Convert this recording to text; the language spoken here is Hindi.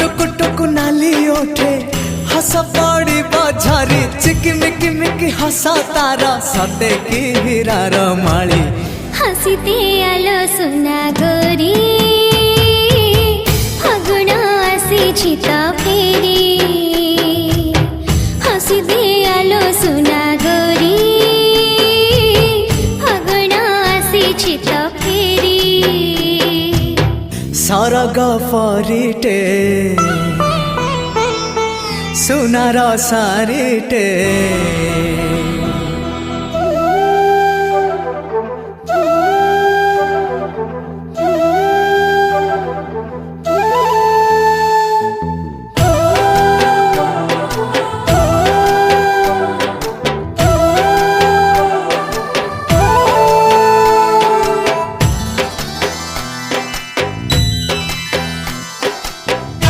टुक टुक नाली ओठे हस पड़ी बझारी चिकिमिकी मिकी हसा तारा सते की हीरार माली हसीते आलो सुना गोरी फागुण आसी तो फेरी हसीते आलो सुना गोरी फागुण आसी तो फेरी सरग फरिटे सुनार सारिटे